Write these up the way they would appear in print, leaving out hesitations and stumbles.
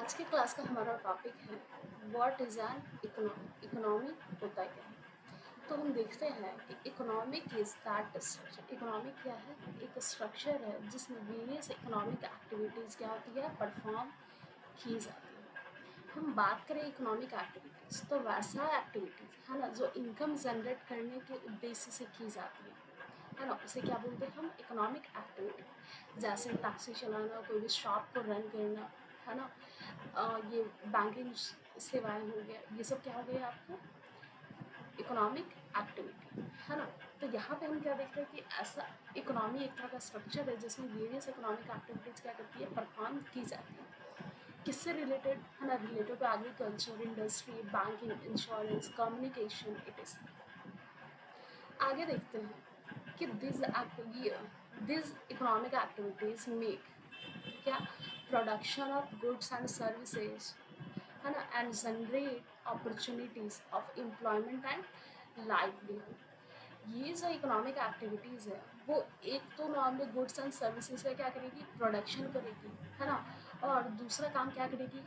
आज के क्लास का हमारा टॉपिक है what is an economy. Economy होता क्या है। तो हम देखते हैं कि economic is that structure. Economic क्या है? एक स्ट्रक्चर है जिसमें वेरियस इकोनॉमिक एक्टिविटीज़ क्या होती है, परफॉर्म की जाती है। हम बात करें इकोनॉमिक एक्टिविटीज़ तो वैसा एक्टिविटीज़ है ना जो इनकम जनरेट करने के उद्देश्य से की जाती है ना, उसे क्या बोलते हैं हम, इकोनॉमिक एक्टिविटी। जैसे टैक्सी चलाना, कोई भी शॉप को रन करना, है ना, ये बैंकिंग सेवाएं हो गया, ये सब क्या हो गया आपको, इकोनॉमिक एक्टिविटी, है ना। तो यहाँ पे हम क्या देखते हैं कि ऐसा इकोनॉमी एक तरह का स्ट्रक्चर है जिसमें वेरियस इकोनॉमिक एक्टिविटीज़ क्या करती है, परफॉर्म की जाती है। किससे रिलेटेड है ना, related to agriculture, industry, banking, insurance, communication, it is. आगे देखते हैं कि दिस इकोनॉमिक एक्टिविटीज मेक क्या, production of goods and services, है ना, and generate opportunities of employment and livelihood. ये जो इकोनॉमिक एक्टिविटीज़ है वो एक तो नॉर्मली गुड्स एंड सर्विसेज का क्या करेगी, प्रोडक्शन करेगी, है ना, और दूसरा काम क्या करेगी,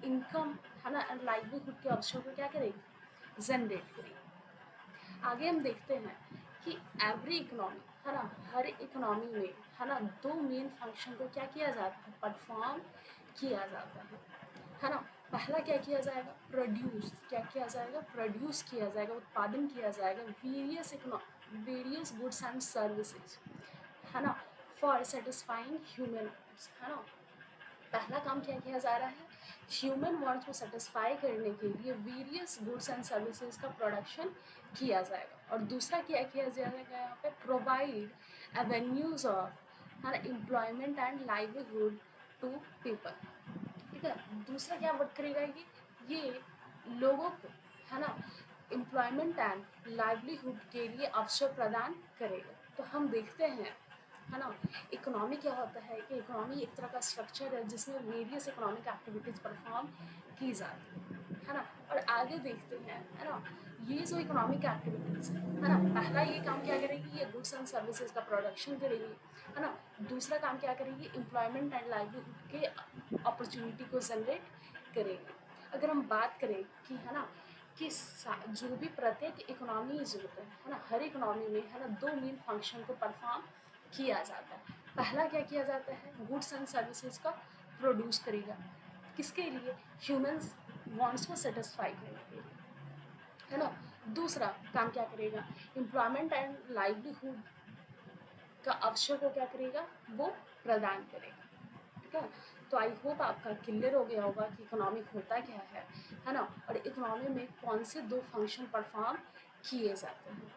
इनकम, है ना, एंड लाइवलीहुड के अवसर को क्या करेगी, जनरेट करेगी। आगे हम देखते हैं कि एवरी इकोनॉमी, है ना, हर इकोनॉमी में, है ना, दो मेन फंक्शन को क्या किया जाता है, परफॉर्म किया जाता है ना। पहला क्या किया जाएगा, प्रोड्यूस, क्या किया जाएगा, प्रोड्यूस किया जाएगा, उत्पादन किया जाएगा वेरियस गुड्स एंड सर्विसेज, है ना, फॉर सेटिस्फाइंग ह्यूमन नीड्स, है ना। पहला काम क्या किया जा रहा है, ह्यूमन वांट्स को सेटिस्फाई करने के लिए वेरियस गुड्स एंड सर्विसेज का प्रोडक्शन किया जाएगा। और दूसरा क्या किया जाएगा यहाँ पे, प्रोवाइड एवेन्यूज ऑफ, है ना, employment and livelihood to people. ठीक है, दूसरा क्या वर्क करेगा ये लोगों को, है ना, एम्प्लॉयमेंट एंड लाइवलीहुड के लिए अवसर प्रदान करेगा। तो हम देखते हैं, है ना, इकोनॉमी क्या होता है कि इकोनॉमी एक तरह का स्ट्रक्चर है जिसमें वेरियस इकोनॉमिक एक्टिविटीज़ परफॉर्म की जाती है ना। और आगे देखते हैं, है ना, ये जो इकोनॉमिक एक्टिविटीज़ है ना, पहला ये काम क्या करेगी, ये गुड्स एंड सर्विसेज का प्रोडक्शन करेगी, है ना। दूसरा काम क्या करेगी, एम्प्लॉयमेंट एंड लाइवलीहुड के अपॉर्चुनिटी को जनरेट करेगी। अगर हम बात करें कि, है ना, कि जो भी प्रत्येक इकोनॉमीज होते हैं, है ना, हर इकोनॉमी में, है ना, दो मेन फंक्शन को परफॉर्म किया जाता है। पहला क्या किया जाता है, गुड्स एंड सर्विसेज का प्रोड्यूस करेगा, किसके लिए, ह्यूमंस वांट्स को सेटिस्फाई करने के लिए, है ना। दूसरा काम क्या करेगा, एम्प्लॉयमेंट एंड लाइवलीहुड का अवसर को क्या करेगा, वो प्रदान करेगा। ठीक है, तो आई होप आपका क्लियर हो गया होगा कि इकोनॉमिक होता क्या है ना, और इकोनॉमी में कौन से दो फंक्शन परफॉर्म किए जाते हैं।